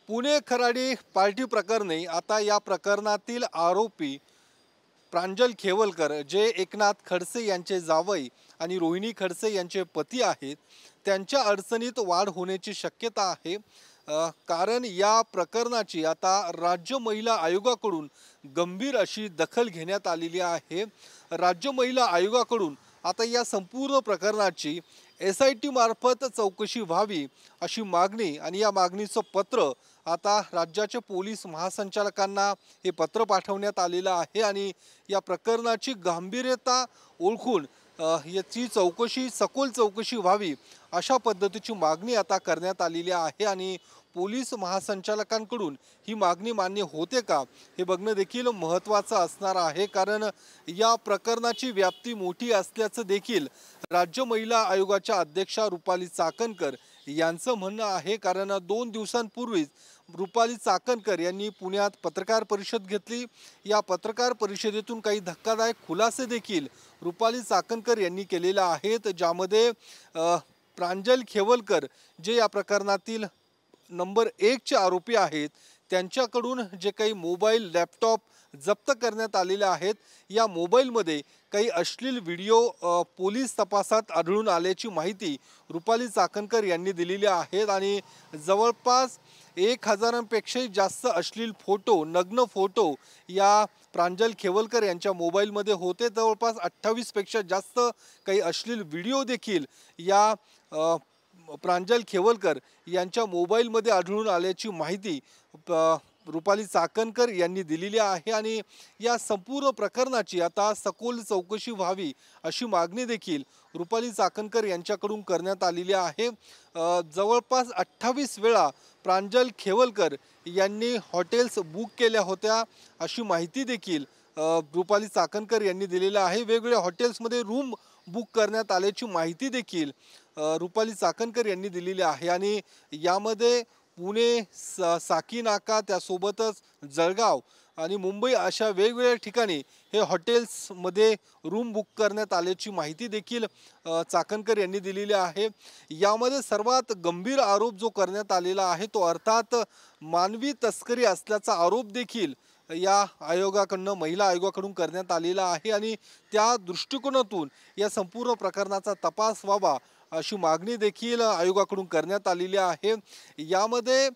Pune Kharadi party प्रकरणी आता या प्रकरणातील आरोपी प्रांजल खेवलकर जे एकनाथ खडसे यांचे जावई आणि रोहिणी खडसे यांचे पती आहेत त्यांच्या अडचणीत वाढ होण्याची शक्यता आहे। कारण या प्रकरणाची आता राज्य महिला आयोगाकडून गंभीर अशी दखल घेण्यात आलेली आहे। राज्य महिला आयोगाकडून आता या संपूर्ण प्रकरणाची SIT मार्फत चौकशी व्हावी अशी मागणी आणि या मागणीचं पत्र आता राज्याचे पोलीस महासंचालकांना हे पत्र पाठवण्यात आलेलं आहे आणि या प्रकरणाची गांभीर्यता ओळखून याची चौकशी सखोल चौकशी व्हावी अशा पद्धतीची मागणी आता करण्यात आलेली आहे आणि पोलीस महासंचालकांकडून ही मागणी मान्य होते का हे बघणं देखील महत्त्वाचं असणार आहे। कारण या प्रकरणाची व्याप्ती मोठी असल्याचं देखील राज्य महिला आयोगाच्या अध्यक्षा रुपाली चाकणकर यांचं म्हणणं आहे। कारण 2 दिवसांपूर्वीच रुपाली चाकणकर यांनी पुण्यात पत्रकार परिषद घेतली। या पत्रकार परिषदेतून काही धक्कादायक खुलासे देखील रुपाली चाकणकर यांनी केलेले आहेत, ज्यामध्ये प्रांजल खेवलकर जे या प्रकरणातील नंबर 1 चे आरोपी आहेत त्यांच्याकडून जे काही मोबाईल लॅपटॉप जप्त करण्यात आलेले आहेत या मोबाईलमध्ये काही अश्लील व्हिडिओ पोलीस तपासात आढळून आल्याची माहिती रुपाली चाकणकर यांनी दिलेली आहे आणि जवळपास 1000पेक्षाही जास्त अश्लील फोटो नग्न फोटो या प्रांजल खेवलकर यांच्या मोबाईलमध्ये होते। जवळपास 28 पेक्षा जास्त काही अश्लील व्हिडिओ देखील या प्रांजल खेवलकर यांच्या मोबाईलमध्ये आढळून आल्याची माहिती रुपाली चाकणकर यांनी दिलेली आहे आणि या संपूर्ण प्रकरणाची आता सखोल चौकशी व्हावी अशी मागणी देखील रुपाली चाकणकर यांच्याकडून करण्यात आलेली आहे। जवळपास 28 वेळा प्रांजल खेवलकर यांनी हॉटेल्स बुक केल्या होत्या अशी माहिती देखील रुपाली चाकणकर यांनी दिलेली आहे। वेगवेगळ्या हॉटेल्समध्ये रूम बुक करण्यात आल्याची माहिती देखील रुपाली चाकणकर यांनी दिलेली आहे आणि यामध्ये पुणे साकीनाका त्यासोबतच जळगाव आणि मुंबई अशा वेगवेगळ्या ठिकाणी हे हॉटेल्समध्ये रूम बुक करण्यात आल्याची माहिती देखील चाकणकर यांनी दिलेली आहे। यामध्ये सर्वात गंभीर आरोप जो करण्यात आलेला आहे तो अर्थात मानवी तस्करी असल्याचा आरोप देखील या आयोगाकडून महिला आयोगाकडून करण्यात आलेला आहे आणि त्या दृष्टिकोनातून या संपूर्ण प्रकरणाचा तपास व्हावा अशी मागणी देखील आयोगाकडून करण्यात आलेली आहे। यामध्ये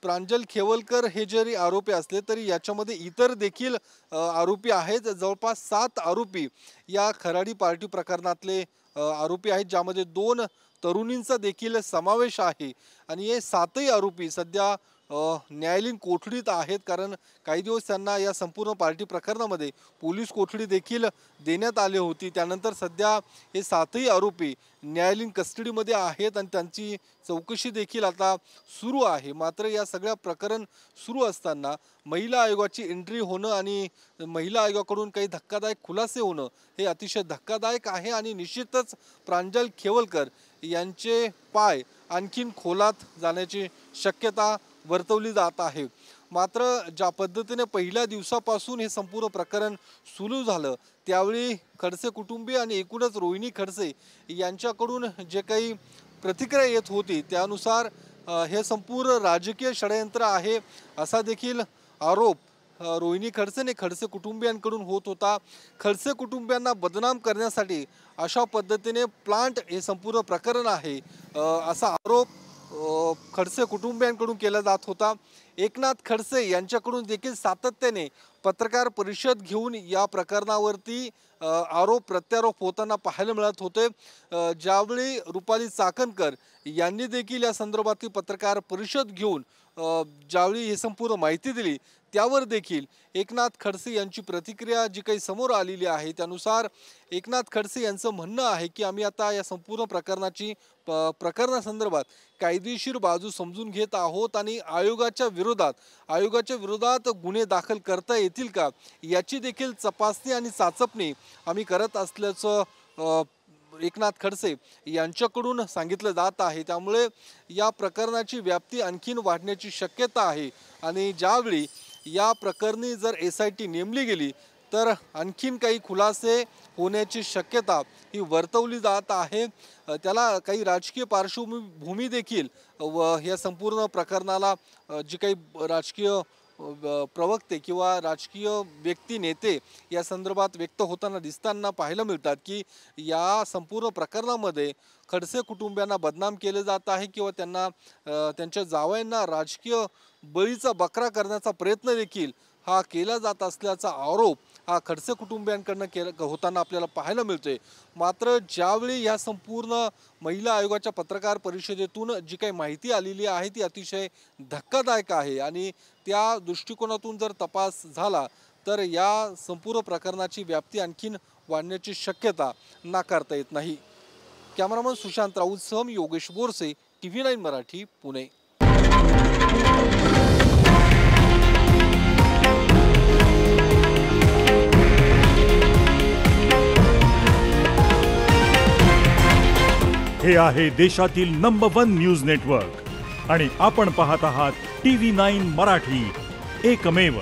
प्रांजल खेवलकर हे जरी आरोपी असले तरी याच्यामध्ये इतर देखील आरोपी आहेत। जवळपास 7 आरोपी या खराडी पार्टी प्रकरणातले आरोपी आहेत, ज्यामध्ये 2 तरुणींचा देखील समावेश आहे आणि हे 7ही आरोपी सध्या न्यायालयीन कोठडीत आहेत। कारण काही दिवस त्यांना या संपूर्ण पार्टी प्रकरणामध्ये पोलीस कोठडी देखील देण्यात आली होती। त्यानंतर सध्या हे 7ही आरोपी न्यायालयीन कस्टडीमध्ये आहेत आणि त्यांची चौकशी देखील आता सुरू आहे। मात्र या सगळ्या प्रकरण सुरू असताना महिला आयोगाची एंट्री होणं आणि महिला आयोगाकडून काही धक्कादायक खुलासे होणं हे अतिशय धक्कादायक आहे आणि निश्चितच प्रांजल खेवलकर यांचे पाय आणखीन खोलात जाण्याची शक्यता वर्तवली जात आहे। मात्र ज्या पद्धतीने पहिल्या दिवसापासून हे संपूर्ण प्रकरण सुरू झालं त्यावेळी खडसे कुटुंबीय आणि एकूणच रोहिणी खडसे यांच्याकडून जे काही प्रतिक्रिया येत होती त्यानुसार हे संपूर्ण राजकीय षडयंत्र आहे असा देखील आरोप रोहिणी खडसे आणि खडसे कुटुंबियांकडून होत होता। खडसे कुटुंबियांना बदनाम करण्यासाठी अशा पद्धतीने प्लांट हे संपूर्ण प्रकरण आहे असा आरोप खडसे कुटुंबियांकडून केला जात होता। एकनाथ खडसे यांच्याकडून देखील सातत्याने पत्रकार परिषद घेऊन या प्रकरणावरती आरोप प्रत्यारोप होताना पाहायला मिळत होते। ज्यावेळी रुपाली चाकणकर यांनी देखील या संदर्भातील पत्रकार परिषद घेऊन ज्यावेळी हे संपूर्ण माहिती दिली त्यावर देखील एकनाथ खडसे यांची प्रतिक्रिया जी काही समोर आलेली आहे त्यानुसार एकनाथ खडसे यांचं म्हणणं आहे की आम्ही आता या संपूर्ण प्रकरणासंदर्भात कायदेशीर बाजू समजून घेत आहोत आणि आयोगाच्या विरोधात गुन्हे दाखल करता येतील का याची देखील तपासणी आणि चाचपणी आम्ही करत असल्याचं एकनाथ खडसे यांच्याकडून सांगितलं जात आहे। त्यामुळे या प्रकरणाची व्याप्ती आणखीन वाढण्याची शक्यता आहे आणि ज्यावेळी या प्रकरणी जर SIT नेमली गेली तर आणखीन काही खुलासे होण्याची शक्यता ही वर्तवली जात आहे। त्याला काही राजकीय पार्श्वभूमी देखील व या संपूर्ण प्रकरणाला जी काही राजकीय प्रवक्ते किंवा राजकीय व्यक्ती नेते या संदर्भात व्यक्त होताना दिसताना पाहायला मिळतात की या संपूर्ण प्रकरणामध्ये खडसे कुटुंबियांना बदनाम केले जात आहे किंवा त्यांना त्यांच्या जावयांना राजकीय बळीचा बकरा करण्याचा प्रयत्न देखील हा केला जात असल्याचा आरोप हा खडसे कुटुंबियांकडून होताना आपल्याला पाहायला मिळतोय। मात्र ज्यावेळी या संपूर्ण महिला आयोगाच्या पत्रकार परिषदेतून जी काही माहिती आलेली आहे ती अतिशय धक्कादायक आहे आणि त्या दृष्टिकोनातून जर तपास झाला तर या संपूर्ण प्रकरणाची व्याप्ती आणखीन वाढण्याची शक्यता नाकारता येत नाही। कॅमेरामन सुशांत राऊतसह मी योगेश बोरसे, TV9 मराठी, पुणे। हे आहे देशातील नंबर 1 न्यूज नेटवर्क आणि आपण पाहत आहात TV9 मराठी, एकमेव।